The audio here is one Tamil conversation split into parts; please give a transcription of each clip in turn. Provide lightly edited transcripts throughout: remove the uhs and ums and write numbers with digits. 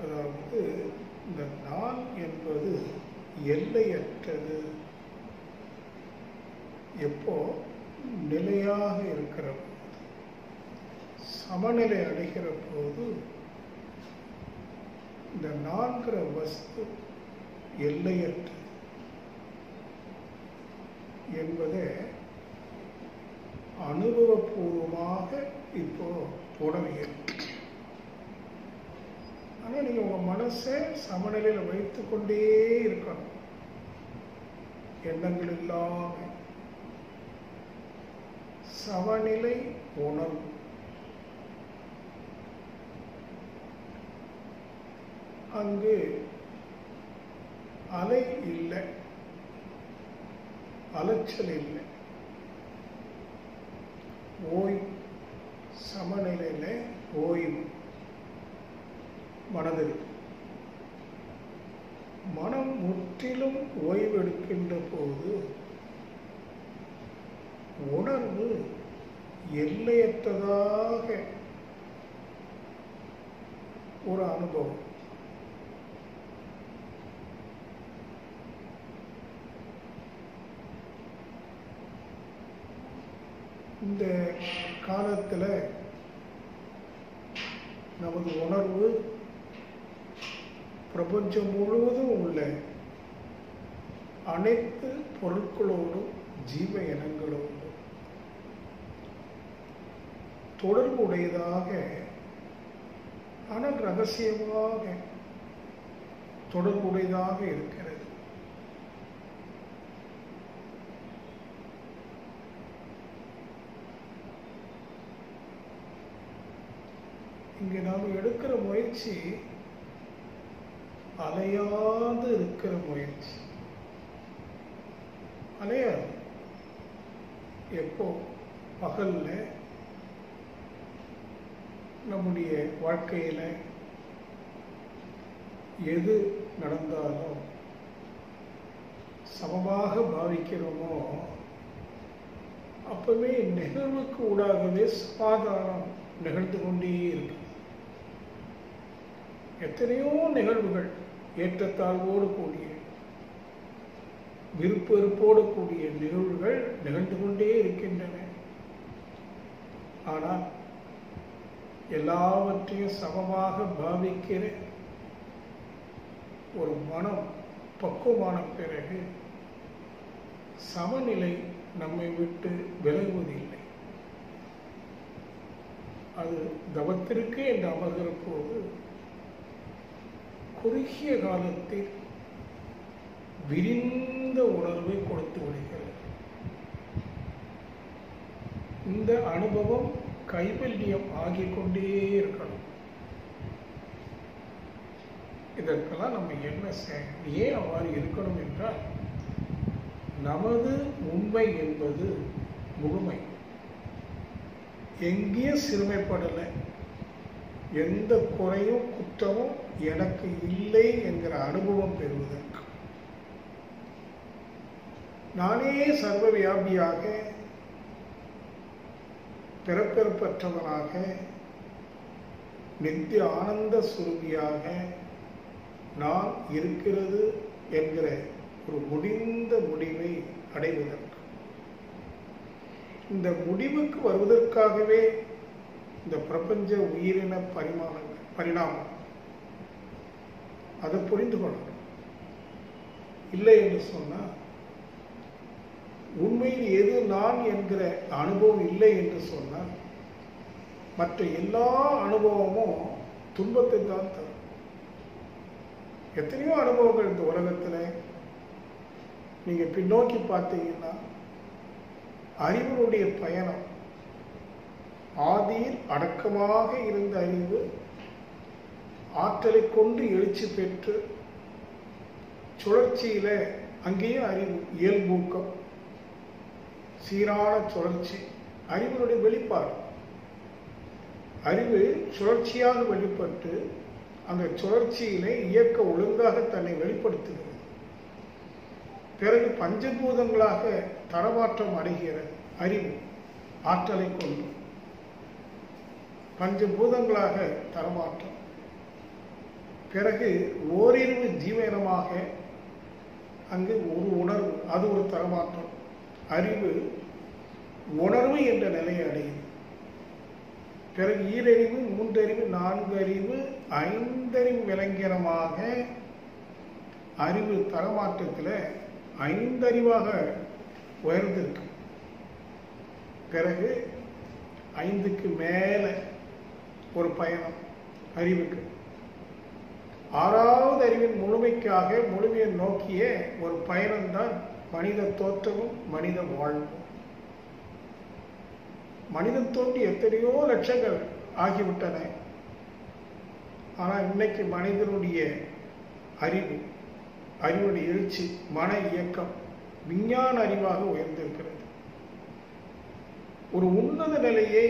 அதாவது இந்த நான் என்பது எல்லையற்றது. எப்போ நிலையாக இருக்கிற போது, சமநிலை அடைகிற போது இந்த நான்கிற வஸ்து எல்லையற்றது என்பதை அனுபவபூர்வமாக இப்போ உணர்கிறோம். ஆனால் நீங்கள் உங்கள் மனசை சமநிலையில் வைத்து கொண்டே இருக்கணும். எண்ணங்கள் இல்லாமல் சமநிலை உணர்வு. அங்கு அலை இல்லை, அலைச்சல் இல்லை, ஓய்வு, சமநிலையில் ஓய்வு மனதில். மனம் முற்றிலும் ஓய்வெடுக்கின்ற போது உணர்வு எல்லையற்றதாக ஒரு அனுபவம். இந்த காலத்தில் நமது உணர்வு பிரபஞ்சம் முழுவதும் உள்ள அனைத்து பொருட்களோடும் ஜீவ இனங்களோடும் தொடர்புடையதாக, ஆனால் ரகசியமாக தொடர்புடையதாக இருக்கிறது. இங்கே நாம் எடுக்கிற முயற்சி அலையாது இருக்கிற முயற்சி. அலையாது. எப்போ பகல்ல நம்முடைய வாழ்க்கையில் எது நடந்தாலும் சமமாக பாவிக்கிறோமோ அப்பவே நிகழ்வுக்கு ஊடாகவே சமாதானம் நிகழ்ந்து கொண்டே இருக்கு. எத்தனையோ நிகழ்வுகள் ஏற்றத்தாழ்வோடு கூடிய, விருப்ப வெறுப்போடு கூடிய நிகழ்வுகள் நிகழ்ந்து கொண்டே இருக்கின்றன. ஆனால் எல்லாவற்றையும் சமமாக பாவிக்கிற ஒரு மனம் பக்குவமான பிறகு சமநிலை நம்மை விட்டு விலகுவதில்லை. அது தவத்திற்கு என்று அமர்கிற போது குறுகிய காலத்தில் விரிந்த உணர்வை கொடுத்து விடுகிறது. இந்த அனுபவம் கைவல்யம் ஆகிக் கொண்டே இருக்கணும். இதற்கெல்லாம் நம்ம என்ன செய்யணும்? ஏன் அவ்வாறு இருக்கணும் என்றால், நமது உண்மை என்பது முழுமை. எங்கேயும் சிறுமைப்படலை, எந்த குறையும் குற்றமும் எனக்கு இல்லை என்கிற அனுபவம் பெறுவதற்கு, நானே சர்வ வியாபியாக பிறப்பெறப்பற்றவனாக நித்திய ஆனந்த சுரூபியாக நான் இருக்கிறது என்கிற ஒரு முடிந்த முடிவை அடைவதற்கு, இந்த முடிவுக்கு வருவதற்காகவே இந்த பிரபஞ்ச உயிரின பரிணாமம். அதை புரிந்து கொள்ளணும். இல்லை என்று சொன்னால், உண்மையில் எது நான் என்கிற அனுபவம் இல்லை என்று சொன்னால், மற்ற எல்லா அனுபவமும் துன்பத்தை தான் தரும். எத்தனையோ அனுபவங்கள் இந்த உலகத்தில் நீங்கள் பின்னோக்கி பார்த்தீங்கன்னா, அறிவனுடைய பயணம், ஆதியில் அடக்கமாக இருந்த அறிவு ஆற்றலை கொண்டு எழுச்சி பெற்று சுழற்சியில, அங்கேயும் அறிவு இயல்பூக்கம், சீரான சுழற்சி, அறிவினுடைய வெளிப்பாடு. அறிவு சுழற்சியாக வெளிப்பட்டு அந்த சுழற்சியிலே இயக்க ஒழுங்காக தன்னை வெளிப்படுத்துகிறது. பிறகு பஞ்சபூதங்களாக தரமாற்றம் அடைகிறது. அறிவு ஆற்றலை கொண்டு பஞ்சபூதங்களாக தரமாற்றம். பிறகு ஓரிரு ஜீவனமாக அங்கு ஒரு உணர்வு, அது ஒரு தரமாற்றம். அறிவு உணர்வு என்ற நிலையை அடையுது. பிறகு ஈரறிவு, மூன்றறிவு, 4 அறிவு, 5 அறிவு விலங்கினமாக அறிவு தரமாற்றத்தில் 5 அறிவாக உயர்ந்திருக்கு. பிறகு 5க்கு மேலே ஒரு பயணம் அறிவுக்கு. 6வது அறிவின் முழுமைக்காக முழுமையை நோக்கிய ஒரு பயணம்தான் மனித தோற்றமும் மனித வாழ்வும். மனிதன் தோன்றி எத்தனையோ லட்சங்கள் ஆகிவிட்டன. ஆனால் இன்னைக்கு மனிதனுடைய அறிவுடைய எழுச்சி, மன இயக்கம் விஞ்ஞான அறிவாக உயர்ந்திருக்கிறது. ஒரு உன்னத நிலையை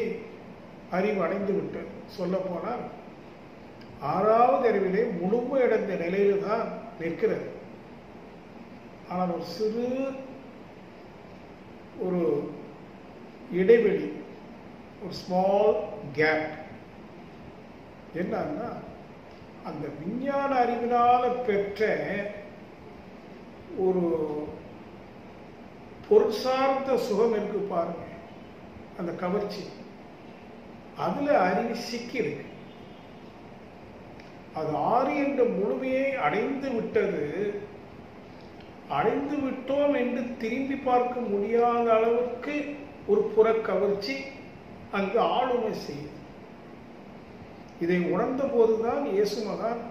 அறிவு அடைந்து விட்டது. சொல்ல போனால் 6வது அறிவிலே முழுமையடைந்த நிலையில் தான் நிற்கிறது. ஆனால் ஒரு சிறு ஒரு இடைவெளி, ஒரு ஸ்மால் கேப் என்னன்னா, அந்த விஞ்ஞான அறிவினால பெற்ற ஒரு பொருள் சார்ந்த சுகம் இருக்கு பாருங்க, அந்த கவர்ச்சி, அதுல அறிவு சிக்கி இருக்கு. அது 6 என்ற முழுமையை அடைந்து விட்டது. அடைந்து விட்டோம் என்று திரும்பி பார்க்க முடியாத அளவுக்கு ஒரு புற கவர்ச்சி அங்கு ஆளுமை செய்யும். இதை உணர்ந்த போதுதான் இயேசு மகான்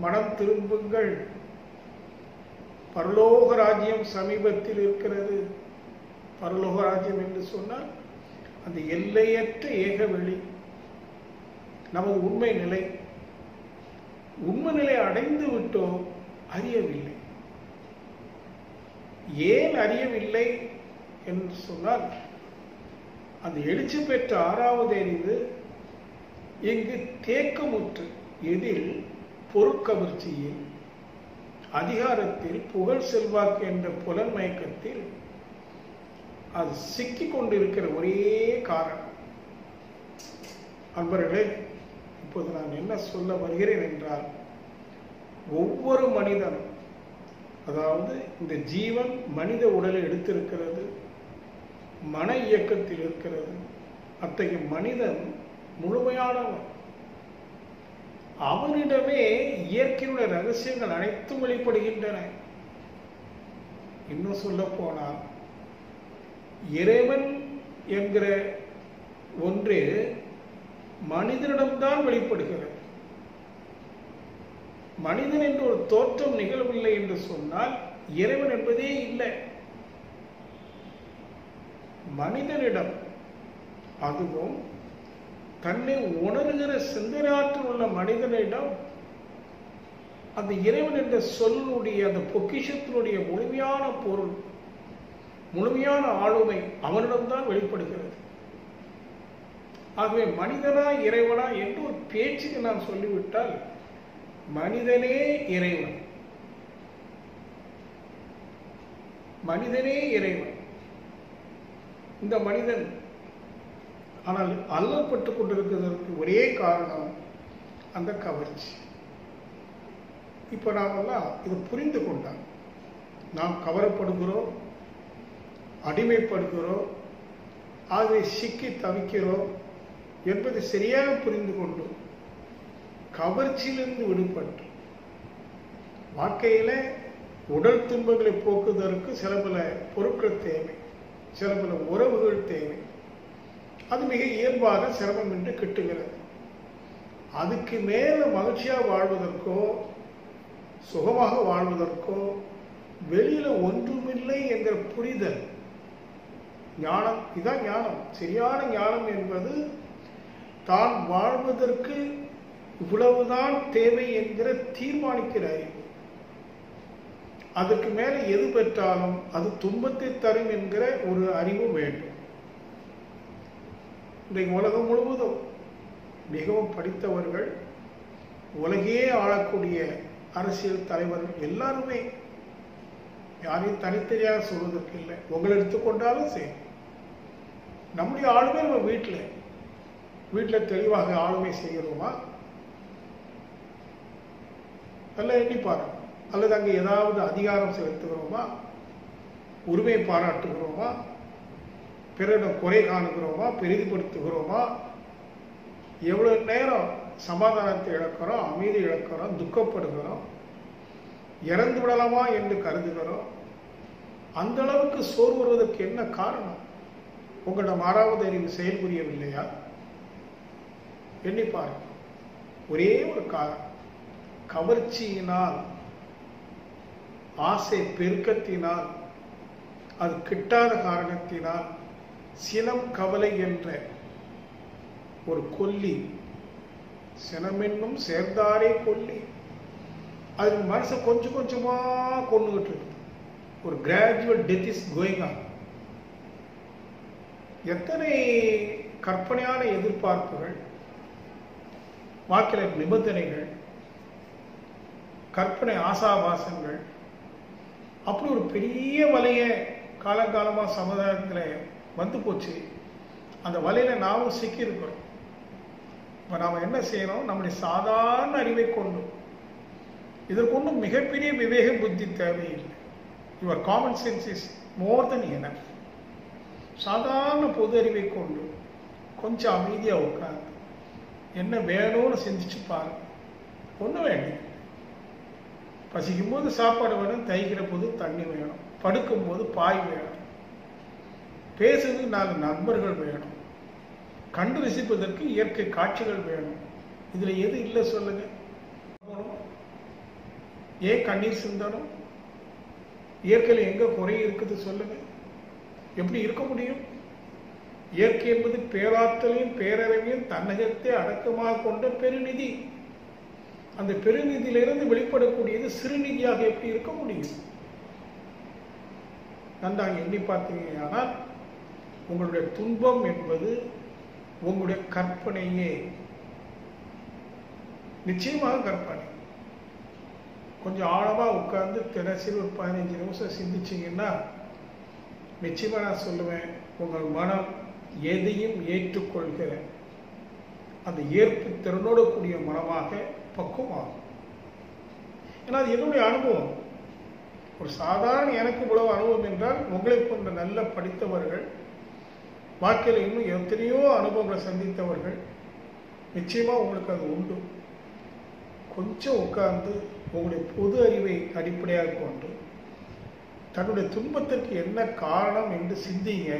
மனம் திரும்புங்கள், பரலோக ராஜ்யம் சமீபத்தில் இருக்கிறது. பரலோக ராஜ்யம் என்று சொன்னால் அந்த எல்லையற்ற ஏகவெளி, நமது உண்மை நிலை. உண்மை நிலை அடைந்து விட்டோம், அறியவில்லை. ஏன் அறியவில்லை என்று சொன்னால், அந்த எழுச்சி பெற்ற 6வது அறிவு இங்கு தேக்கமுற்று, எதில் பொருட்கவர்ச்சியில், அதிகாரத்தில், புகழ் செல்வாக்கு என்ற புலன் மயக்கத்தில் அது சிக்கிக் கொண்டிருக்கிற ஒரே காரணம். அன்பர்களே, இப்போது நான் என்ன சொல்ல வருகிறேன் என்றால், ஒவ்வொரு மனிதனும், அதாவது இந்த ஜீவன் மனித உடலை எடுத்திருக்கிறது, மன இயக்கத்தில் இருக்கிறது. அத்தகைய மனிதன் முழுமையானவன். அவனிடமே இயற்கையுடைய ரகசியங்கள் அனைத்தும் வெளிப்படுகின்றன. இன்னும் சொல்ல போனால், இறைவன் என்கிற ஒன்று மனிதனிடம்தான் வெளிப்படுகிறது. மனிதன் என்று ஒரு தோற்றம் நிகழவில்லை என்று சொன்னால் இறைவன் என்பதே இல்லை. மனிதனிடம், அதுவும் தன்னை உணர்கிற சிந்தனையாற்றல் உள்ள மனிதனிடம் அந்த இறைவன் என்ற சொல்லுடைய, அந்த பொக்கிஷத்தினுடைய முழுமையான பொருள், முழுமையான ஆளுமை அவனிடம்தான் வெளிப்படுகிறது. ஆகவே மனிதனா இறைவனா என்று ஒரு பேச்சுக்கு நான் சொல்லிவிட்டால், மனிதனே இறைவன், மனிதனே இறைவன். இந்த மனிதன் ஆனால் அல்லப்பட்டுக் கொண்டிருக்கிறதற்கு ஒரே காரணம் அந்த கவர்ச்சி. இப்ப நாமெல்லாம் இதை புரிந்து கொண்டால், நாம் கவரப்படுகிறோம், அடிமைப்படுகிறோம், ஆகவே சிக்கி தவிக்கிறோம் என்பதை சரியாக புரிந்து கொண்டு கவர்ச்சியிலிருந்து விடுபட்டு வாழ்க்கையில உடல் துன்பங்களை போக்குவதற்கு சில பல பொருட்கள் தேவை, சில பல உறவுகள் தேவை. அது மிக இயல்பாக சிரமம் என்று கிட்டுகிறது. அதுக்கு மேல மகிழ்ச்சியாக வாழ்வதற்கோ சுகமாக வாழ்வதற்கோ வெளியில ஒன்றுமில்லை என்கிற புரிதல், ஞானம். இதான் ஞானம். சரியான ஞானம் என்பது தான் வாழ்வதற்கு இவ்வளவுதான் தேவை என்கிற தீர்மானிக்கிற அறிவு. அதற்கு மேல எது பெற்றாலும் அது துன்பத்தை தரும் என்கிற ஒரு அறிவு வேண்டும். இன்றைக்கு உலகம் முழுவதும் மிகவும் படித்தவர்கள், உலகையே ஆளக்கூடிய அரசியல் தலைவர்கள் எல்லாருமே, யாரையும் தனித்தனியாக சொல்வதற்கு இல்லை, உங்களை எடுத்துக்கொண்டாலும் சரி, நம்முடைய ஆளுமை நம்ம வீட்டில் தெளிவாக ஆளுமை செய்கிறோமா? நல்லா எண்ணி பாருங்க. அல்லது அங்கே ஏதாவது அதிகாரம் செலுத்துகிறோமா, உரிமை பாராட்டுகிறோமா, பிறரிடம் குறை காணுகிறோமா, பெரிதுபடுத்துகிறோமா, எவ்வளவு நேரம் சமாதானத்தை இழக்கிறோம், அமைதி இழக்கிறோம், துக்கப்படுகிறோம், இறந்து விடலாமா என்று கருதுகிறோம். அந்த அளவுக்கு சோர்வு வருவதற்கு என்ன காரணம்? உங்களிடம் ஆறாவது அறிவு செயல்புரியவில்லையா? எண்ணி பாருங்க. ஒரே ஒரு காரணம், கவர்ச்சியினால், ஆசை பெருக்கத்தினால், அது கிட்டாத காரணத்தினால், சினம் கவலை என்ற ஒரு கொல்லி, சினமென்னும் சேர்ந்தாரே கொல்லி, அது மனசை கொஞ்சம் கொஞ்சமா கொண்டுகிட்டு இருக்கு. ஒரு gradual death is going on. எத்தனை கற்பனையான எதிர்பார்ப்புகள், வாக்கில நிபந்தனைகள், கற்பனை ஆசாபாசங்கள், அப்படி ஒரு பெரிய வலைய காலங்காலமா சமுதாயத்தில் வந்து போச்சு. அந்த வலையில நாமும் சிக்கி இருக்கிறோம். இப்ப நாம என்ன செய்யணும்? நம்முடைய சாதாரண அறிவை கொண்டு, இதற்கு ஒன்றும் மிகப்பெரிய விவேக புத்தி தேவையில்லை. Your common sense is more then enough. சாதாரண பொது அறிவை கொண்டு கொஞ்சம் அமைதியா உட்காந்து என்ன வேணும்னு சிந்திச்சு பாருங்க. ஒன்றும் வேண்டிய, பசிக்கும் போது சாப்பாடு வேணும், தைக்கிற போது தண்ணி வேணும், படுக்கும் போது பாய் வேணும், பேசுறது 4 நண்பர்கள் வேணும், கண்டு ரசிப்பதற்கு இயற்கை காட்சிகள் வேணும். இதுல எது இல்லை சொல்லுங்க? ஏன் கண்ணீர் சிந்தனும்? இயற்கையில் எங்க குறை இருக்குது சொல்லுங்க? எப்படி இருக்க முடியும்? இயற்கை என்பது பேராற்றலையும் பேரறிவையும் தன்னகத்தை அடக்கமாக கொண்ட பெருநிதி. அந்த பெருநிதியிலிருந்து வெளிப்படக்கூடியது சிறுநிதியாக எப்படி இருக்க முடியும்? நன்றாக எண்ணி பார்த்தீங்க. ஆனால் உங்களுடைய துன்பம் என்பது உங்களுடைய கற்பனையே. நிச்சயமாக கற்பனை. கொஞ்சம் ஆழமா உட்கார்ந்து தினசரி ஒரு 15 நிமிஷம் சிந்திச்சிங்கன்னா நிச்சயமா நான் சொல்லுவேன், உங்கள் மனம் எதையும் ஏற்றுக்கொள்கிற அந்த ஏற்பு திறனோடு கூடிய மனமாக பக்குவமாகும். ஏன்னா அது என்னுடைய அனுபவம். ஒரு சாதாரண எனக்கு இவ்வளவு அனுபவம் என்றால், உங்களை போன்ற நல்ல படித்தவர்கள், வாழ்க்கையில் இன்னும் எத்தனையோ அனுபவங்களை சந்தித்தவர்கள், நிச்சயமா உங்களுக்கு அது உண்டு. கொஞ்சம் உட்கார்ந்து உங்களுடைய பொது அறிவை அடிப்படையாக கொண்டு தன்னுடைய துன்பத்திற்கு என்ன காரணம் என்று சிந்திங்க.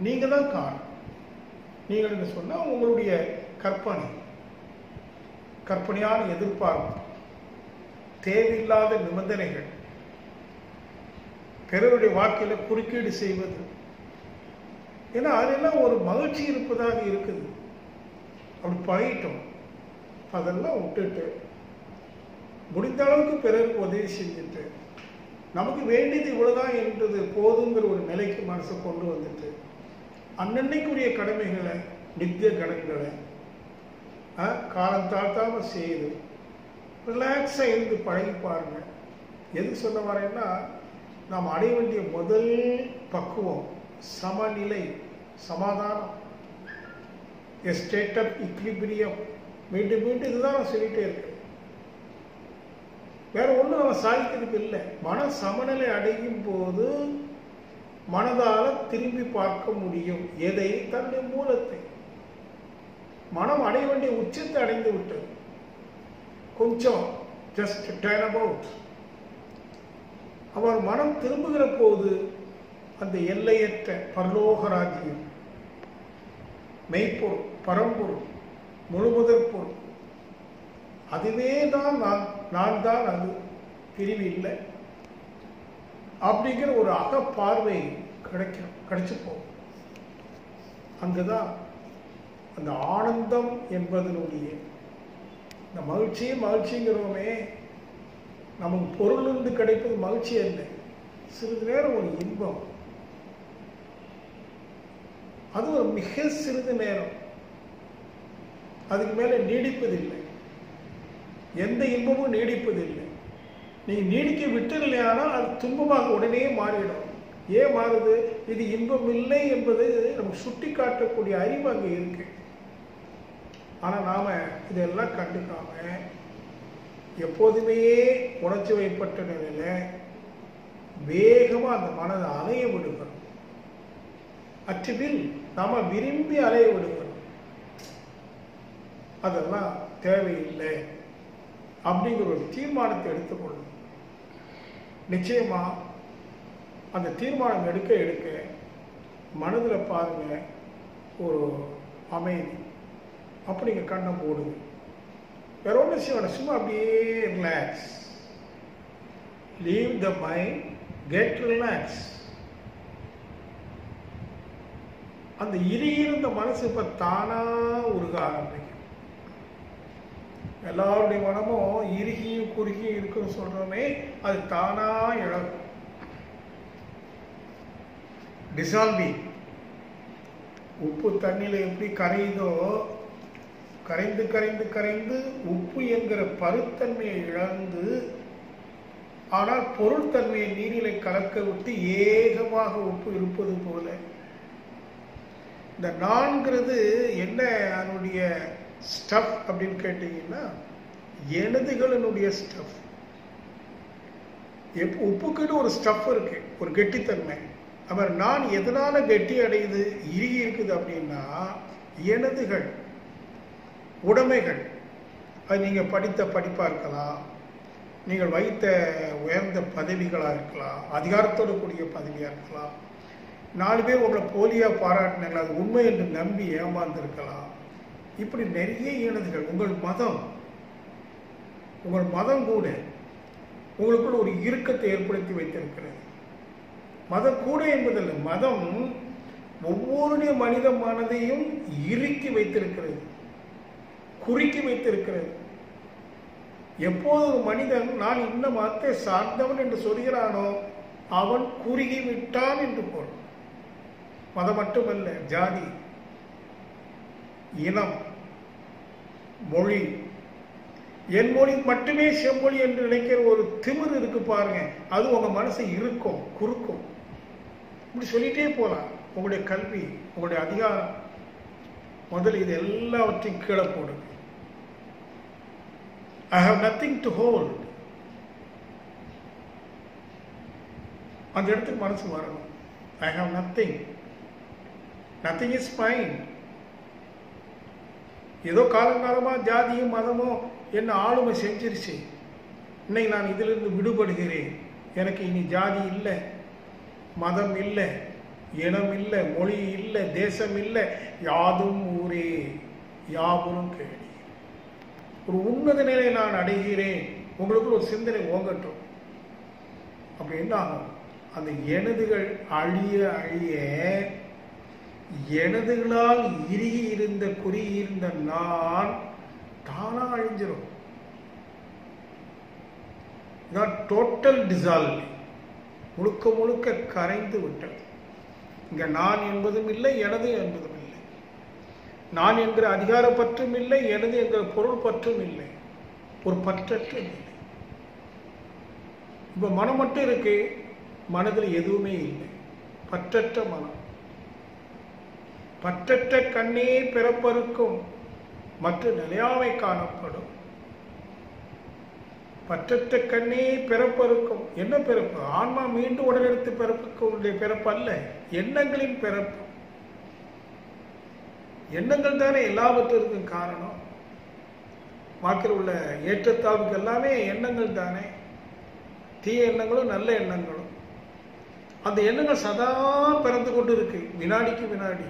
நீங்க தான் காரணம். நீங்கள் என்று சொன்னா உங்களுடைய கற்பனையான எதிர்பார்ப்பு, தேவையில்லாத நிபந்தனைகள், பிறருடைய வாழ்க்கையில குறுக்கீடு செய்வது, ஏன்னா அதெல்லாம் ஒரு மகிழ்ச்சி இருப்பதாக இருக்குது. அப்படி பழகிட்டோம். அதெல்லாம் விட்டுட்டு முடிந்த அளவுக்கு பிறருக்கு உதவி செஞ்சுட்டு, நமக்கு வேண்டியது இவ்வளவுதான் என்றது போதுங்கிற ஒரு நிலைக்கு மனசை கொண்டு வந்துட்டு, அன்னன்னைக்குரிய கடமைகளை, நித்திய கடன்களை காலம் தாழ்த்தாம செய்து ரிலாக்ஸா இருந்து பழகி பாருங்க. எது சொல்ல வரேன்னா, நாம் அடைய வேண்டிய முதல் பக்குவம் சமநிலை, சமாதானம், a state of equilibrium. மீண்டும் மீண்டும் இதுதான் நான் சொல்லிட்டே இருக்கேன். வேற ஒன்றும் நம்ம சாதிக்கிறதுக்கு இல்லை. மன சமநிலை அடையும் போது மனதால திரும்பி பார்க்க முடியும். எதை? தன்னுடைய மூலத்தை. மனம் அடைய வேண்டிய உச்சத்தை அடைந்து விட்டது. கொஞ்சம் ஜஸ்ட் டர்ன் அபவுட். அவர் மனம் திரும்புகிற போது அந்த எல்லையற்ற பரலோகராஜ்யம், மெய்ப்பொருள், பரம்பொருள், முழுமுதற் பொருள், அதுவே தான் நான் தான், அது பிரிவு இல்லை அப்படிங்கிற ஒரு அகப்பார்வை கிடைச்சு போகும். அங்குதான் அந்த ஆனந்தம் என்பதனுடைய இந்த மகிழ்ச்சிங்கிறோமே, நமக்கு பொருள் இருந்து கிடைப்பது மகிழ்ச்சி அல்ல. சிறிது நேரம் ஒரு இன்பம், அது ஒரு மிக சிறிது நேரம், அதுக்கு மேல நீடிப்பதில்லை. எந்த இன்பமும் நீடிப்பதில்லை. நீங்க நீடிக்க விட்டுலையானால் அது துன்பமாக உடனே மாறிடும். ஏன் மாறுது? இது இன்பம் இல்லை என்பது நமக்கு சுட்டி காட்டக்கூடிய அறிவு அங்கே இருக்கு. ஆனா நாம இதெல்லாம் கண்டுக்காம எப்போதுமே உணர்ச்சி வயப்பட்ட நிலையில வேகமா அந்த மனதை அலைய விடுகிறோம். அச்சுவில் நாம விரும்பி அலைய விடுகிறோம். அதெல்லாம் தேவையில்லை அப்படிங்கிற ஒரு தீர்மானத்தை எடுத்துக்கொள்ளும். நிச்சயமா அந்த தீர்மானம் எடுக்க மனதில் பாருங்க ஒரு அமைதி. அப்படிங்க கண்ணை போடுது. வேற ஒன்றும் செய்யணும், சும்மா அப்படியே relax. Leave the mind, get relax. அந்த இருந்த மனசு இப்ப தானா உருக ஆரம்பிக்கும். எல்லாருடைய மனமும் இறுகியும் குறுகியும் இருக்குன்னு சொல்றோமே, அது தானா இழக்கும். டிசால்விங். உப்பு தண்ணியில எப்படி கரையுதோ, கரைந்து கரைந்து கரைந்து உப்பு என்கிற பருத்தன்மையை இழந்து, ஆனால் பொருள் தன்மையை நீரிலை கலக்க விட்டு ஏகமாக உப்பு இருப்பது போல இந்த நான்கிறது என்ன அதனுடைய ஸ்டஃப் அப்படின்னு கேட்டீங்கன்னா, எனதுகளினுடைய ஸ்டஃப். உப்புக்குன்னு ஒரு ஸ்டஃப் இருக்கு, ஒரு கெட்டித்தன்மை. அவர் நான் எதனால கெட்டி அடையுது, இறுகி இருக்குது அப்படின்னா, எனதுகள், உடைமைகள். அது நீங்க படித்த படிப்பா இருக்கலாம், நீங்கள் வைத்த உயர்ந்த பதவிகளாக இருக்கலாம், அதிகாரத்தோடு கூடிய பதவியா இருக்கலாம், 4 பேர் உங்களை போலியா பாராட்டினாங்களா அது உண்மை என்று நம்பி ஏமாந்திருக்கலாம். இப்படி நிறைய எனதுகள். உங்கள் மதம் கூட உங்களுக்குள்ள ஒரு இறுக்கத்தை ஏற்படுத்தி வைத்திருக்கிறது. மதம் கூட என்பதில்லை, மதம் ஒவ்வொரு மனித மனதையும் இறுக்கி வைத்திருக்கிறது, குறுக்கி வைத்திருக்கிறது. எப்போது ஒரு மனிதன் நான் இந்த மதத்தை சார்ந்தவன் என்று சொல்கிறானோ அவன் குறுகி விட்டான் என்று பொருள். மதம் மட்டுமல்ல, ஜாதி, இனம், மொழி. என் மொழி மட்டுமே செம்மொழி என்று நினைக்கிற ஒரு திமிர் இருக்கு பாருங்க, அது உங்க மனசை இருக்கும், குறுக்கும். இப்படி சொல்லிட்டே போலாம். உங்களுடைய கல்வி, உங்களுடைய அதிகாரம், முதல்ல இது எல்லாவற்றையும் கீழே போடுங்க. I have nothing to hold. அந்த இடத்துக்கு மனசு வரணும். I have nothing. Nothing is mine. ஏதோ காலங்காலமா ஜாதியும் மதமும் என்ன ஆளுமை செஞ்சிருச்சு. இன்னைக்கு நான் இதிலிருந்து விடுபடுகிறேன். எனக்கு இனி ஜாதி இல்லை, மதம் இல்லை, இனம் இல்லை, மொழி இல்லை, தேசம் இல்லை, யாதும் ஊரே யாவரும் கேளி. ஒரு உன்னத நிலையை நான் அடைகிறேன். உங்களுக்கு ஒரு சிந்தனை ஓங்கட்டும். அப்படி என்ன ஆகும்? அந்த எனதுகள் அழிய அழிய எனதுகளால் இறுகி இருந்த குறியிருந்த நான் தானா அழிஞ்சிடும். டோட்டல் டிசால்வ், முழுக்க முழுக்க கரைந்து விட்டது. இங்க நான் என்பதும் இல்லை, எனது என்பதும் இல்லை. நான் என்கிற அதிகார பற்றும் இல்லை, எனது என்கிற பொருள் பற்றும் இல்லை, ஒரு பற்றற்ற இல்லை. இப்ப மனம் மட்டும் இருக்கு, மனதில் எதுவுமே இல்லை, பற்றற்ற மனம். பற்றற்ற கண்ணே பிறப்பறுக்கும், மற்ற நிலையாமை காணப்படும். பற்றற்ற கண்ணே பிறப்பறுக்கும். என்ன பிறப்பு? ஆன்மா மீண்டும் உடலெடுத்து பிறப்புக்கு பிறப்பு அல்ல, எண்ணங்களின் பிறப்பு. எண்ணங்கள் தானே எல்லாவற்றிற்கும் காரணம். வாக்கில் உள்ள ஏற்றத்தாழ்வுக்கு எல்லாமே எண்ணங்கள் தானே. தீய எண்ணங்களும் நல்ல எண்ணங்களும். அந்த எண்ணங்கள் சதா பிறந்து கொண்டு இருக்கு, வினாடிக்கு வினாடி.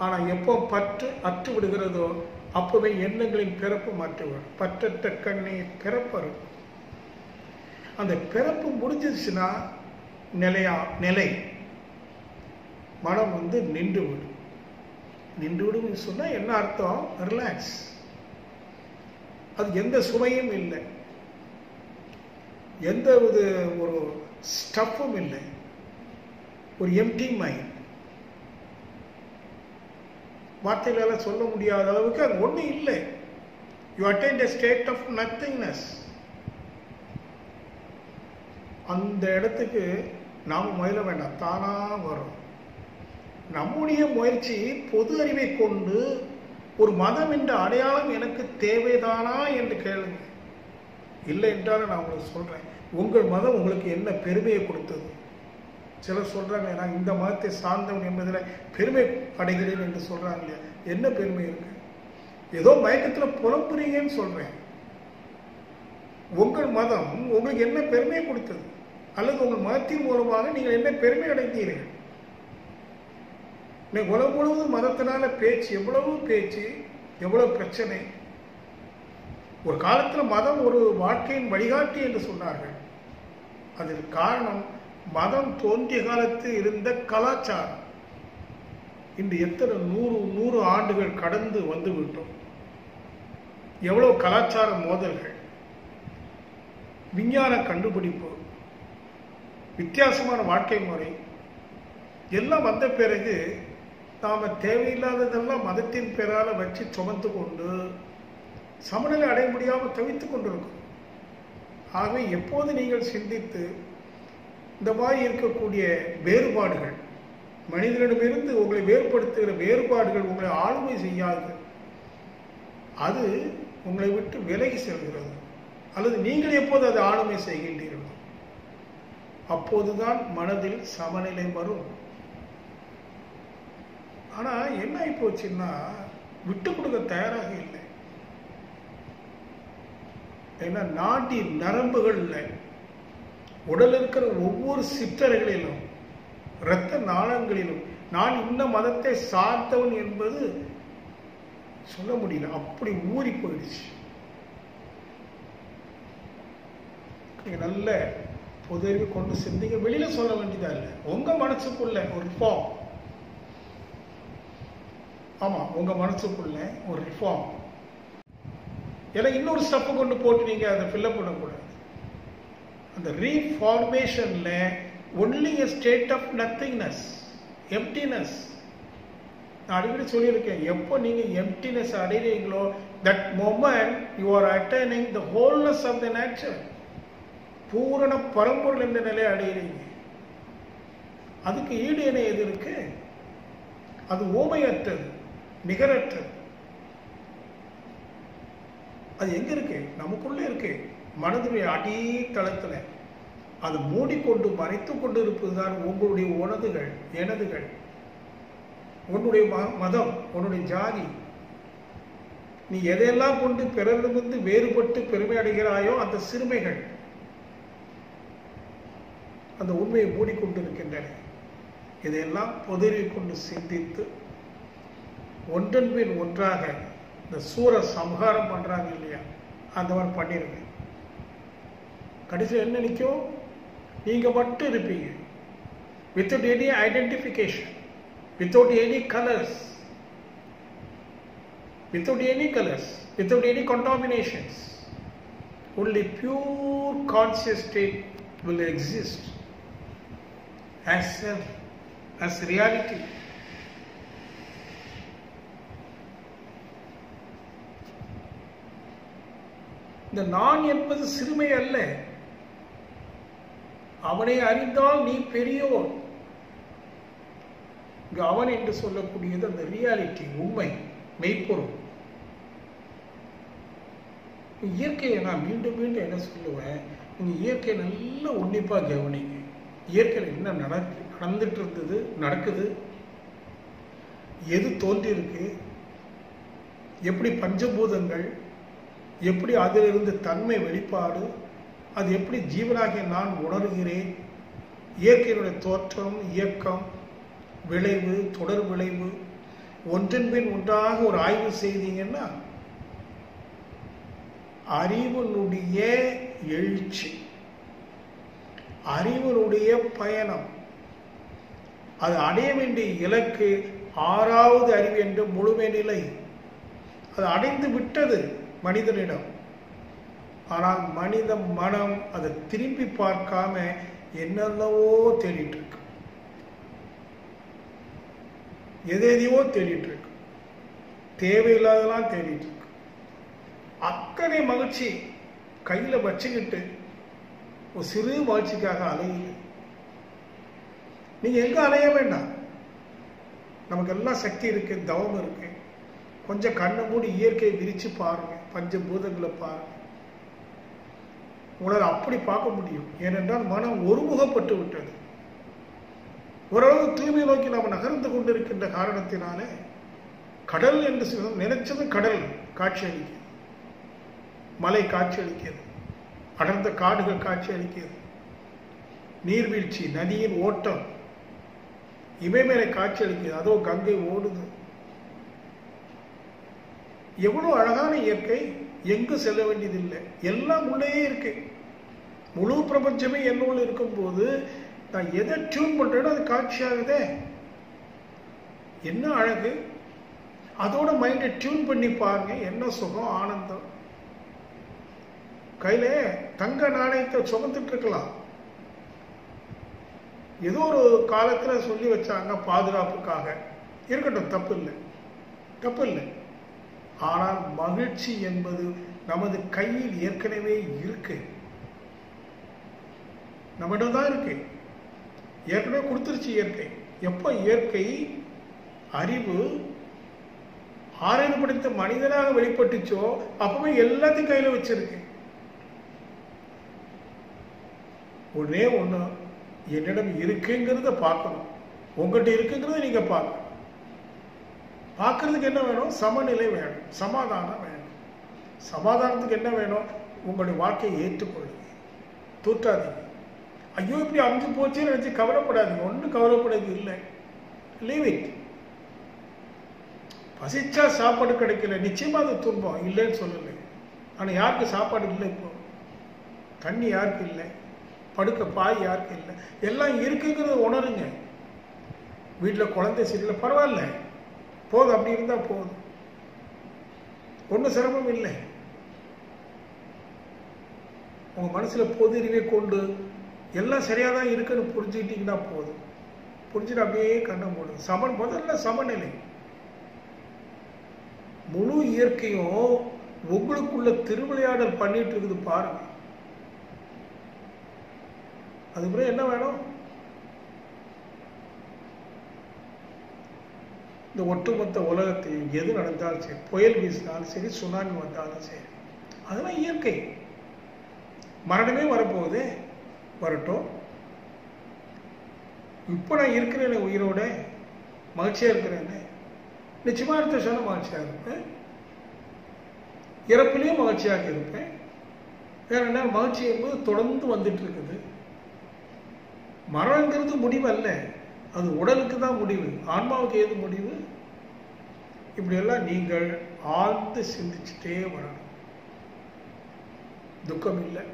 ஆனா எப்போ பற்று அற்று விடுகிறதோ அப்பவே எண்ணங்களின் பிறப்பு மாற்றுவார். பற்றற்ற கண்ணே பிறப்பரு. அந்த பிறப்பு முடிஞ்சிருச்சுன்னா நிலை மனம் நின்று விடும். நின்று விடும் சொன்னா என்ன அர்த்தம்? ரிலாக்ஸ். அது எந்த சுமையும் இல்லை, எந்த ஒரு ஸ்டஃப்பும் இல்லை, ஒரு எம்டி மைண்ட். வார்த்தைகளால சொல்ல முடியாத அளவுக்கு அது ஒண்ணு இல்லை. You attain a state of nothingness. அந்த இடத்துக்கு நாம் முயல வேண்டாம், தானா வரும். நம்முடைய முயற்சி பொது அறிவை கொண்டு ஒரு மதம் என்ற அடையாளம் எனக்கு தேவைதானா என்று கேளுங்க. இல்லை என்றாலும் நான் உங்களுக்கு சொல்றேன், உங்கள் மதம் உங்களுக்கு என்ன பெருமையை கொடுத்தது? சிலர் சொல்றாங்க, நான் இந்த மதத்தை சார்ந்தவன் என்பதில் பெருமை அடைகிறேன் என்று சொல்றாங்க இல்லையா? என்ன பெருமை இருக்கு? ஏதோ மயக்கத்தில் புலம்புறீங்கன்னு சொல்றேன். உங்கள் மதம் உங்களுக்கு என்ன பெருமையை கொடுத்தது? அல்லது உங்கள் மதத்தின் மூலமாக நீங்கள் என்ன பெருமை அடைந்தீர்கள்? உலகம் முழுவதும் மதத்தினால பேச்சு, எவ்வளவு பேச்சு, எவ்வளவு பிரச்சனை. ஒரு காலத்தில் மதம் ஒரு வாழ்க்கையின் வழிகாட்டி என்று சொன்னார்கள். அதற்கு காரணம் மதம் தோன்றிய காலத்தில் இருந்த கலாச்சாரம். இன்று எத்தனை 100 ஆண்டுகள் கடந்து வந்து விட்டோம். எவ்வளவு கலாச்சார மோதல்கள், விஞ்ஞான கண்டுபிடிப்பு, வித்தியாசமான வாழ்க்கை முறை எல்லாம் வந்த பிறகு நாம தேவையில்லாததெல்லாம் மதத்தின் பேரால வச்சு சுமந்து கொண்டு சமநிலை அடைய முடியாமல் தவித்துக் கொண்டிருக்கும். ஆகவே எப்போது நீங்கள் சிந்தித்து இந்த மாதிரி இருக்கக்கூடிய வேறுபாடுகள், மனிதனிடமிருந்து உங்களை வேறுபடுத்துகிற வேறுபாடுகள் உங்களை ஆளுமை செய்யாது, அது உங்களை விட்டு விலகி செல்கிறது. அல்லது நீங்கள் எப்போது அதை ஆளுமை செய்கின்றீர்களோ அப்போதுதான் மனதில் சமநிலை வரும். ஆனா என்ன ஆகி போச்சுன்னா, விட்டு கொடுக்க தயாராக இல்லை. ஏன்னா நாடி நரம்புகள்ல, உடல் இருக்கிற ஒவ்வொரு சிற்றறைகளிலும், இரத்த நாளங்களிலும் நான் இந்த மதத்தை சார்ந்தவன் என்பது சொல்ல முடியல. அப்படி ஊறி போயிடுச்சு. நீங்க நல்ல பொதுவே கொண்டு சிந்திங்க. வெளியில சொல்ல வேண்டியதா இல்லை, உங்க மனசுக்குள்ள ஒரு ரிஃபார்ம். ஆமா, உங்க மனசுக்குள்ள ஒரு ரிஃபார்ம். ஏன்னா இன்னொரு ஸ்டெப் கொண்டு போட்டு நீங்க அதை ஃபில்அப் பண்ணக்கூடாது. அந்த ரீஃபார்மேஷன்ல only a state of nothingness, emptiness. நான் அடிக்கடி சொல்லியிருக்கேன், எப்போ நீங்க எம்டினஸ் அடைகிறீங்களோ that moment you are attaining the wholeness of the nature. பூரண பரம்பொருள் என்ற நிலையை அடைகிறீங்க. அதுக்கு ஈடு என்ன எது இருக்கு? அது ஓமையற்றது, நிகரற்றது. அது எங்க இருக்கு? நமக்குள்ள இருக்கு, மனதுடைய அடித்தளத்துல. அது மூடிக்கொண்டு மறைத்துக் கொண்டு இருப்பதுதான் உங்களுடைய உனதுகள், எனதுகள், உன்னுடைய மதம், உன்னுடைய ஜாதி. நீ எதையெல்லாம் கொண்டு பிறரிடமிருந்து வேறுபட்டு பெருமை அடைகிறாயோ அந்த சிறுமைகள் அந்த உண்மையை மூடிக்கொண்டிருக்கின்றன. இதையெல்லாம் பொதுவை கொண்டு சிந்தித்து ஒன்றன் பின் ஒன்றாக இந்த சூர சம்ஹாரம் பண்றாங்க இல்லையா, அந்த மாதிரி பண்ணிருங்க. கடைசியில் என்ன நிற்கும்? நீங்க மட்டும் இருப்பீங்க, without any identification, without any colors, without any contaminations. Only pure conscious state will exist as self, as reality. இந்த நான் என்பது சிறுமை அல்ல. அவனை அறிந்தால் நீ பெரியோர். அவன் என்று சொல்லக்கூடியது அந்த ரியாலிட்டி, உண்மை, மெய்ப்பொருள். இயற்கையை நான் மீண்டும் மீண்டும் என்ன சொல்லுவேன், நீங்க இயற்கையை நல்லா உன்னிப்பா கவனிங்க. இயற்கையில் என்ன நடந்துட்டு இருந்தது, நடக்குது, எது தோன்றிருக்கு, எப்படி பஞ்சபூதங்கள், எப்படி அதிலிருந்து தன்மை வெளிப்பாடு, அது எப்படி ஜீவனாகிய நான் உணர்கிறேன், இயற்கையினுடைய தோற்றம், இயக்கம், விளைவு, தொடர் விளைவு, ஒன்றன் பின் ஒன்றாக ஒரு ஆய்வு செய்தீங்கன்னா அறிவனுடைய எழுச்சி, அறிவனுடைய பயணம், அது அடைய வேண்டிய இலக்கு 6வது அறிவு என்ற முழுமை நிலை. அது அடைந்து விட்டது மனிதனிடம். ஆனால் மனித மனம் அதை திரும்பி பார்க்காம என்னென்னவோ தேடிட்டு இருக்கு, எதையோ தேடிட்டு இருக்கு, தேவையில்லாதெல்லாம் தேடிட்டு இருக்கு. அத்தனை மகிழ்ச்சி கையில வச்சுக்கிட்டு ஒரு சிறு மகிழ்ச்சிக்காக அலையுங்க. நீங்க எங்க அலைய வேண்டாம், நமக்கு எல்லாம் சக்தி இருக்கு, தவம் இருக்கு. கொஞ்சம் கண்ணை மூடி இயற்கையை விரிச்சு பாருங்க, பஞ்சபூதங்களை பாருங்க. உங்களால் அப்படி பார்க்க முடியும். ஏனென்றால் மனம் ஒருமுகப்பட்டு விட்டது. ஓரளவு தூய்மை நோக்கி நாம் நகர்ந்து கொண்டிருக்கின்ற காரணத்தினாலே கடல் என்று நினைச்சது கடல் காட்சி அளிக்கிறது, மலை காட்சி அளிக்கிறது, அடர்ந்த காடுகள் காட்சி அளிக்கிறது, நீர்வீழ்ச்சி நதியின் ஓட்டம் இமயமலை காட்சி அளிக்கிறது. அதோ கங்கை ஓடுது. எவ்வளவு அழகான இயற்கை. எங்கு செல்ல வேண்டியதில்லை, எல்லாம் உள்ளே இருக்கு. முழு பிரபஞ்சமே என்னோடு இருக்கும்போது நான் எதை டியூன் பண்றேனோ அது காட்சியாகுதே. என்ன அழகு. அதோட மைண்டை டியூன் பண்ணி பாருங்க, என்ன சுகம், ஆனந்தம். கையில தங்க நாணயத்தை சுமந்துட்டு இருக்கலாம். ஏதோ ஒரு காலத்துல சொல்லி வச்சாங்க பாதுகாப்புக்காக, இருக்கட்டும், தப்பு இல்லை, தப்பு இல்லை. ஆனால் மகிழ்ச்சி என்பது நமது கையில் ஏற்கனவே இருக்கு, நம்மிடம் தான் இருக்கு, ஏற்கனவே கொடுத்துருச்சு இயற்கை. எப்ப இயற்கை அறிவு ஆராய்ந்து படித்த மனிதனாக வெளிப்பட்டுச்சோ அப்பவே எல்லாத்தையும் கையில வச்சிருக்கு. ஒன்னே ஒண்ணு, என்னிடம் இருக்குங்கிறத பார்க்கணும், உங்ககிட்ட இருக்குங்கிறத நீங்க பார்க்கணும். பார்க்கறதுக்கு என்ன வேணும்? சமநிலை வேணும், சமாதானம் வேணும். சமாதானத்துக்கு என்ன வேணும்? உங்களுடைய வாழ்க்கையை ஏற்றுக்கொள்ளுங்க, தூற்றாதீங்க. ஐயோ இப்படி அஞ்சு போச்சுன்னு நினைச்சு கவலைப்படாதீங்க, ஒன்றும் கவலைப்படாது இல்லை. Leave it. பசிச்சா சாப்பாடு கிடைக்கல, நிச்சயமா அது துன்பம், இல்லைன்னு சொல்லலை. ஆனா யாருக்கு சாப்பாடு இல்லை? இப்போ தண்ணி யாருக்கு இல்லை? படுக்க பாய் யாருக்கு இல்லை? எல்லாம் இருக்குங்கிறத உணருங்க. வீட்டில் குழந்தை சரியில்லை, பரவாயில்ல, போதும், அப்படி இருந்தா போதும், ஒன்றும் சிரமம் இல்லை. உங்க மனசுல பொது அறிவை கொண்டு எல்லாம் சரியாதான் இருக்குன்னு புரிஞ்சுக்கிட்டீங்கன்னா போதும். புரிஞ்சுட்டு அப்படியே கண்ண மூடுங்க. முதல்ல சமநிலை. முழு இயற்கையும் உங்களுக்குள்ள திருவிளையாடல் பண்ணிட்டு இருக்குது பாருங்க. அதுக்கப்புறம் என்ன வேணும்? இந்த ஒட்டுமொத்த உலகத்தில் எது நடந்தாலும் சரி, புயல் வீசினாலும் சரி, சுனாமி வந்தாலும் சரி, அதெல்லாம் இயற்கை. மரணமே வரப்போகுது, வரட்டும். இப்ப நான் இருக்கிறேன் உயிரோட, மகிழ்ச்சியா இருக்கிறேன்னு நிச்சயமா அடுத்த சொன்ன மகிழ்ச்சியாக இருப்பேன், இறப்பிலையும் மகிழ்ச்சியாக இருப்பேன். ஏன்னா மகிழ்ச்சி என்பது தொடர்ந்து வந்துட்டு இருக்குது. மரணங்கிறது முடிவு அல்ல, அது உடலுக்கு தான் முடிவு, ஆன்மாவுக்கு ஏது முடிவு? இப்படி எல்லாம் நீங்கள் ஆழ்ந்து சிந்திச்சுட்டே வரணும். துக்கம் இல்லை,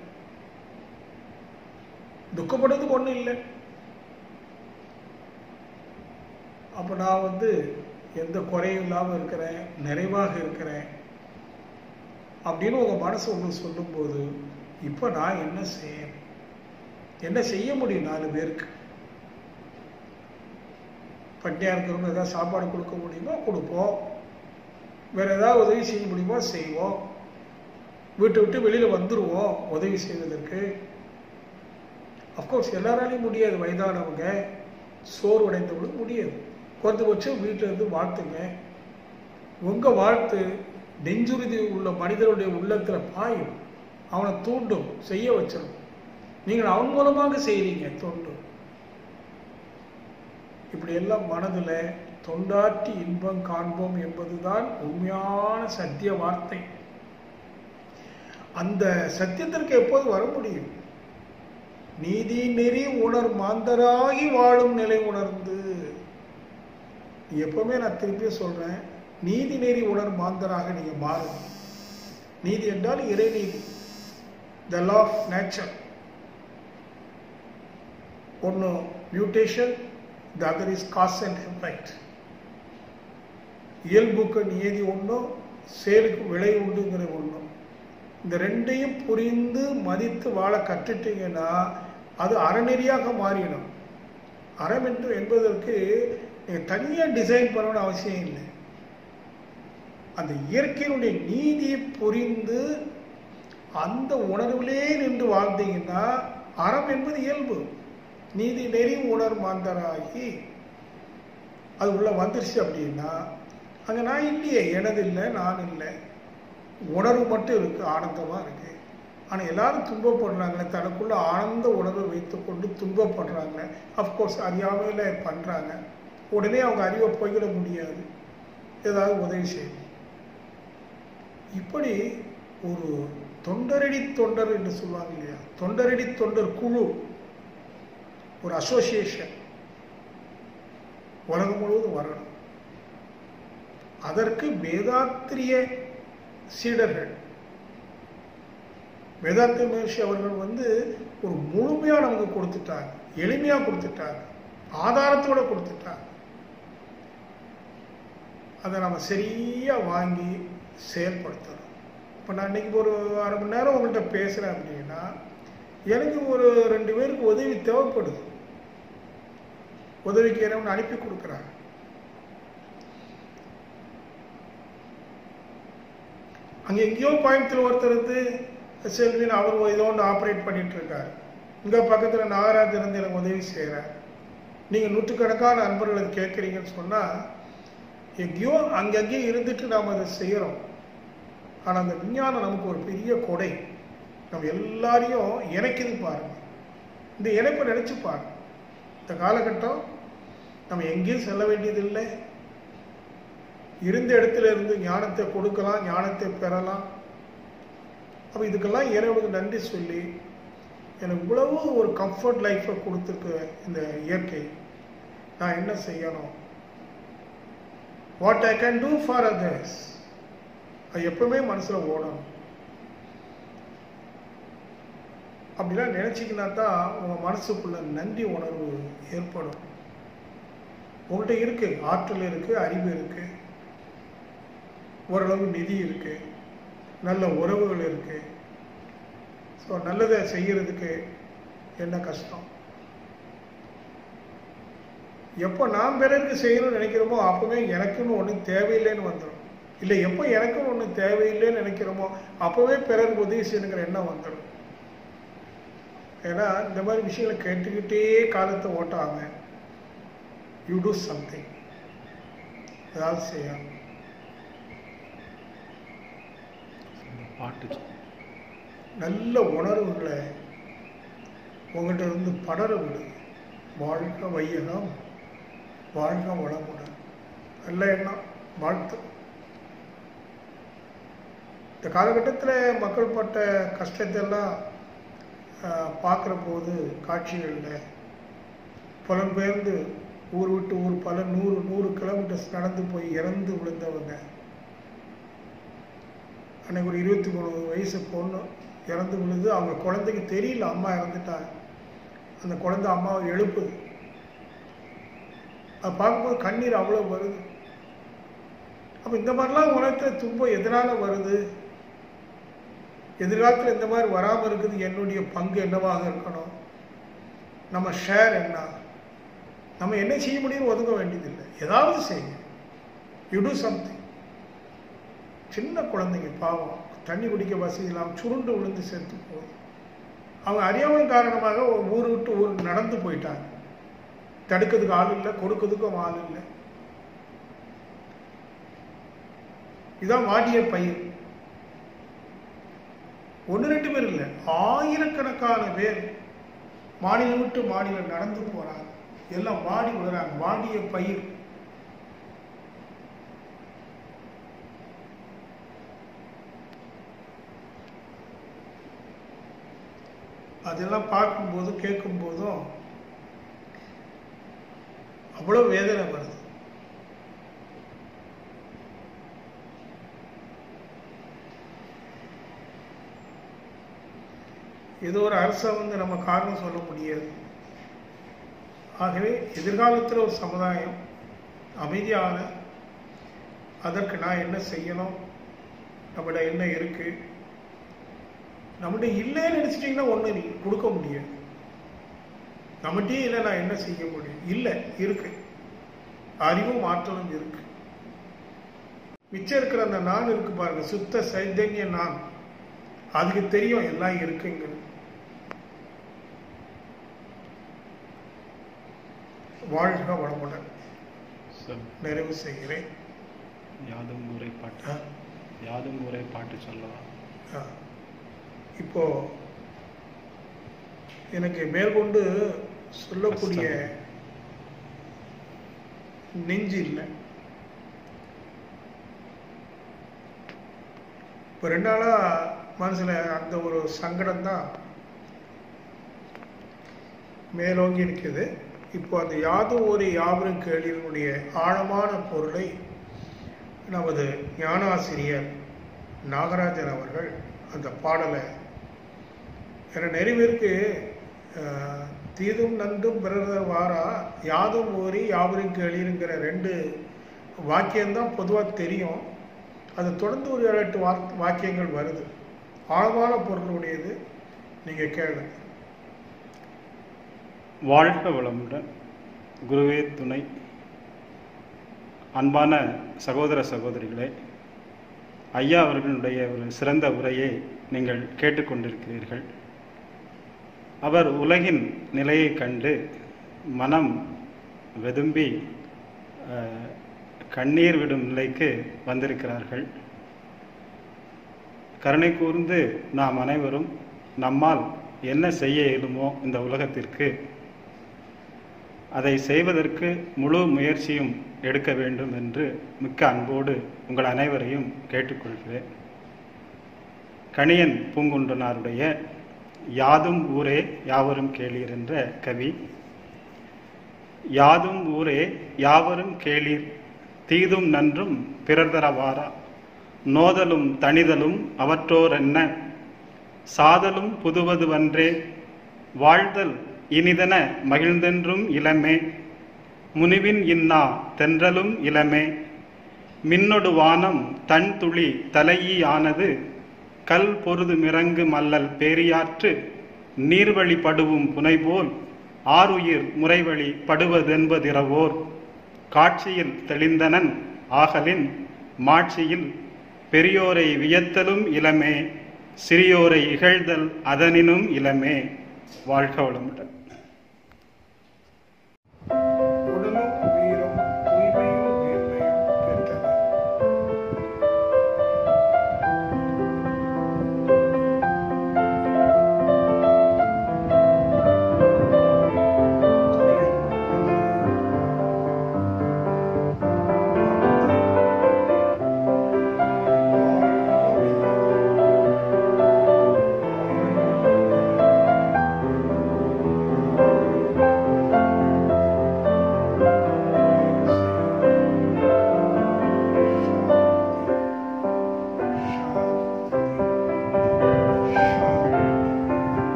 துக்கப்படுறதுக்கு ஒன்றும் இல்லை. அப்போ நான் எந்த குறையும் இல்லாமல் இருக்கிறேன், நிறைவாக இருக்கிறேன் அப்படின்னு உங்கள் மனசு ஒன்று சொல்லும்போது, இப்போ நான் என்ன செய்யணும், என்ன செய்ய முடியும்? 4 பேருக்கு பட்டினியா இருக்கிறவங்க ஏதாவது சாப்பாடு கொடுக்க முடியுமோ கொடுப்போம், வேற ஏதாவது உதவி செய்ய முடியுமோ செய்வோம், வீட்டை விட்டு வெளியில் வந்துடுவோம் உதவி செய்வதற்கு. அஃப்கோர்ஸ் எல்லாராலையும் முடியாது, வயதானவங்க சோர்வடைந்தவங்களுக்கு முடியாது. குறைந்தபட்சம் வீட்டில் இருந்து வாழ்த்துங்க. உங்கள் வாழ்த்து நெஞ்சுறுதி உள்ள மனிதனுடைய உள்ளத்தில் பாயும், அவனை தூண்டும், செய்ய வச்சிடும். நீங்கள் அவன் மூலமாக செய்கிறீங்க தொண்டு. இப்படி எல்லாம் மனதில் தொண்டாற்றி இன்பம் காண்போம் என்பதுதான் உண்மையான சத்திய வார்த்தை. அந்த சத்தியத்திற்கு எப்போது வர முடியும்? நீதி நெறி உணர் மாந்தராகி வாழும் நிலை உணர்ந்து. எப்பவுமே நான் திருப்பி சொல்றேன், நீதி நெறி உணர் மாந்தராக நீங்க மாறுங்க. நீதி என்றால் இறைநீதி, த லா ஆஃப் நேச்சர். ஒன்னு mutation, the other is cause and effect. இயல்புக்கு நியதி ஒன்றும், செயலுக்கு விளை உண்டுங்கிற ஒன்றும். இந்த ரெண்டையும் புரிந்து மதித்து வாழ கற்றுட்டீங்கன்னா அது அறநெறியாக மாறிடும். அறம் என்று என்பதற்கு தனியாக டிசைன் பண்ணணும்னு அவசியம் இல்லை. அந்த இயற்கையினுடைய நீதியை புரிந்து அந்த உணர்விலே நின்று வாழ்ந்தீங்கன்னா அறம் என்பது இயல்பு. நீதி நெறி உணர் மாந்தராகி அது உள்ள வந்துருச்சு அப்படின்னா அங்கே நான் இல்லையே, எனது இல்லை, நான் இல்லை, உணர்வு மட்டும் இருக்கு, ஆனந்தமா இருக்கு. ஆனால் எல்லாரும் துன்பப்படுறாங்களே, தனக்குள்ள ஆனந்த உணர்வை வைத்துக்கொண்டு துன்பப்படுறாங்க. அஃப்கோர்ஸ் அறியாமையில் பண்ணுறாங்க. உடனே அவங்க அறிவை போய்விட முடியாது, ஏதாவது உதவி செய்யணும். இப்படி ஒரு தொண்டரடி தொண்டர் என்று சொல்லுவாங்க இல்லையா, தொண்டரடி தொண்டர் குழு, ஒரு அசோசியேஷன் உலகம் முழுவதும் வரணும். அதற்கு வேதாத்திரிய சீடர்கள், வேதாத்திரிய மகர்ஷி அவர்கள் ஒரு முழுமையாக நமக்கு கொடுத்துட்டாங்க, எளிமையாக கொடுத்துட்டாங்க, ஆதாரத்தோட கொடுத்துட்டாங்க. அதை நம்ம சரியாக வாங்கி செயல்படுத்தணும். இப்போ நான் இன்னைக்கு ஒரு அரை மணி நேரம் உங்கள்கிட்ட பேசுகிறேன் அப்படின்னா, எனக்கு ஒரு 2 பேருக்கு உதவி தேவைப்படுது. உதவிக்கு என்ன அனுப்பி கொடுக்குறாங்க. அங்கே எங்கேயோ கோயம்புத்தூர் ஒருத்தர் செல்வின் அவர் ஏதோ ஒன்று ஆப்ரேட் பண்ணிட்டு இருக்காரு. இங்கே பக்கத்தில் நாகராஜ் இருந்து எனக்கு உதவி செய்கிறார். நீங்கள் நூற்றுக்கணக்கான நண்பர்களை கேட்குறீங்கன்னு சொன்னால், எங்கேயோ அங்கங்கே இருந்துட்டு நாம் அதை செய்கிறோம். ஆனால் அந்த விஞ்ஞானம் நமக்கு ஒரு பெரிய கொடை. நம்ம எல்லாரையும் இணைக்குது பாருங்க. இந்த இணைப்பை நினைச்சு பாருங்க. இந்த காலகட்டம் நம்ம எங்கேயும் செல்ல வேண்டியதில்லை. இருந்த இடத்துல இருந்து ஞானத்தை கொடுக்கலாம், ஞானத்தை பெறலாம். அப்போ இதுக்கெல்லாம் இறைவனுக்கு நன்றி சொல்லி, எனக்கு இவ்வளவு ஒரு கம்ஃபர்ட் லைஃப்பை கொடுத்துருக்கு இந்த இயற்கை. நான் என்ன செய்யணும்? What I can do for others. அது எப்பவுமே மனசுல ஓடணும். அப்படிலாம் நினைச்சிக்கினா தான் உங்க மனசுக்குள்ள நன்றி உணர்வு ஏற்படும். உங்கள்கிட்ட இருக்கு, ஆற்றல் இருக்கு, அறிவு இருக்கு, ஓரளவு நிதி இருக்கு, நல்ல உறவுகள் இருக்கு. ஸோ நல்லதை செய்யறதுக்கு என்ன கஷ்டம்? எப்போ நாம் பிறருக்கு செய்யணும்னு நினைக்கிறோமோ அப்பவே எனக்குன்னு ஒன்றும் தேவையில்லைன்னு வந்துடும். இல்லை, எப்போ எனக்குன்னு ஒன்றும் தேவையில்லைன்னு நினைக்கிறோமோ அப்பவே பிறருக்கு உதவி செய்யணுங்கிற எண்ணம் வந்துடும். ஏன்னா இந்த மாதிரி விஷயங்களை கேட்டுக்கிட்டே காலத்தை ஓட்டாங்க. யூ டூ சம்திங், ஏதாவது செய்யணும். நல்ல உணர்வுகளை உங்கள்கிட்ட இருந்து படர விடு. வாழ்க வையகம், வாழ்க வளமுடன். நல்ல எண்ணம், வாழ்த்து. இந்த காலகட்டத்தில் மக்கள் பட்ட கஷ்டத்தை எல்லாம் பார்க்குற போது காட்சிகளில் புலம்பெயர்ந்து ஊர் விட்டு ஊர் பல 100 கிலோமீட்டர்ஸ் நடந்து போய் இறந்து விழுந்தவங்க. அன்னைக்கு ஒரு 23 வயசு பொண்ணு இறந்து விழுது. அவங்க குழந்தைக்கு தெரியல அம்மா இறந்துட்டாங்க. அந்த குழந்தை அம்மாவை எழுப்புது. அதை பார்க்கும்போது கண்ணீர் அவ்வளோ வருது. அப்போ இந்த மாதிரிலாம் உலகத்தில் துன்பம் எதனால வருது? எதிர்காலத்தில் இந்த மாதிரி வராமல் இருக்குது. என்னுடைய பங்கு என்னவாக இருக்கணும்? நம்ம ஷேர் என்ன? நம்ம என்ன செய்ய முடியும்? ஒதுங்க வேண்டியதில்லை, ஏதாவது செய்யுங்க. You do something. சின்ன குழந்தைங்க பாவம், தண்ணி குடிக்க வசதி இல்லாமல் சுருண்டு விழுந்து செத்து போகுது. அவங்க அறியாமை காரணமாக ஊர் விட்டு ஊர் நடந்து போயிட்டாங்க. தடுக்கிறதுக்கு ஆள் இல்லை, கொடுக்கிறதுக்கும் ஆள் இல்லை. இதுதான் வாடிய பயிர். 1-2 பேர் இல்லை, ஆயிரக்கணக்கான பேர் மாநிலம் விட்டு மாநிலம் நடந்து போறாங்க. எல்லாம் வாடி விடுறாங்க. வாடிய பயிர். அதெல்லாம் பார்க்கும்போதும் கேட்கும் போதும் அவ்வளவு வேதனை வருது. ஏதோ ஒரு அரசை நம்ம காரணம் சொல்ல முடியாது. ஆகவே எதிர்காலத்தில் ஒரு சமுதாயம் அமைதியான, அதற்கு நான் என்ன செய்யணும், நம்மகிட்ட என்ன இருக்கு, நம்மகிட்ட இல்லைன்னு நினைச்சிட்டிங்கன்னா ஒன்று கொடுக்க முடியாது. நம்மகிட்டே இல்லை, நான் என்ன செய்ய முடியும்? இல்லை, இருக்கு. அறிவும் ஆற்றலும் இருக்கு. மிச்சம் இருக்கிற அந்த நான் இருக்கு பாருங்க, சுத்த சைதன்ய நான். அதுக்கு தெரியும் எல்லாம் இருக்குங்க. வாழ்க வளமுடன். நிறைவு செய்கிறேன். யாதும் ஊரை பாட்டு சொல்லலாம். இப்போ எனக்கு மேற்கொண்டு சொல்லக்கூடிய நெஞ்சு இல்லை. இப்போ 2 நாளா மனசுல அந்த ஒரு சங்கடம் தான் மேலோங்கி இருக்குது. இப்போ அந்த யாதும் ஒரு யாவரும் கேள்வியினுடைய ஆழமான பொருளை நமது ஞானாசிரியர் நாகராஜன் அவர்கள் அந்த பாடலை என நிறைவேற்கு தீதும் நன்றும் பிறர் வாரா யாதும் ஓரி யாவரும் கேள்விங்கிற 2 வாக்கியம்தான் பொதுவாக தெரியும். அது தொடர்ந்து ஒரு 7-8 வாக்கியங்கள் வருது. ஆழமான பொருளுடையது. நீங்கள் கேளுங்க. வாழ்க வளமுடன். குருவே துணை. அன்பான சகோதர சகோதரிகளே, ஐயா அவர்களுடைய ஒரு சிறந்த உரையை நீங்கள் கேட்டுக்கொண்டிருக்கிறீர்கள். அவர் உலகின் நிலையை கண்டு மனம் வெதும்பி கண்ணீர் விடும் நிலைக்கு வந்திருக்கிறார்கள். கருணை கூர்ந்து நாம் அனைவரும் நம்மால் என்ன செய்ய இயலுமோ இந்த உலகத்திற்கு அதை செய்வதற்கு முழு முயற்சியும் எடுக்க வேண்டும் என்று மிக்க அன்போடு உங்கள் அனைவரையும் கேட்டுக்கொள்கிறேன். கணியன் பூங்குன்றனாருடைய யாதும் ஊரே யாவரும் கேளீர் என்ற கவி. யாதும் ஊரே யாவரும் கேளீர் தீதும் நன்றும் பிறர் தரவாரா நோதலும் தனிதலும் அவற்றோர் என்ன சாதலும் புதுவதுவன்றே வாழ்தல் இனிதன மகிழ்ந்தென்றும் இளமே முனிவின் இன்னா தென்றலும் இளமே மின்னொடு வானம் தன் துளி தலையீ ஆனது கல் பொருது மிரங்கு மல்லல் பேரியாற்று நீர்வழி படுவும் புனைபோல் ஆறுயிர் முறைவழி படுவதென்பதிரவோர் காட்சியில் தெளிந்தனன் ஆகலின் மாட்சியில் பெரியோரை வியத்தலும் இளமே சிறியோரை இகழ்தல் அதனினும் இளமே. வாழ்க வளமுடன்.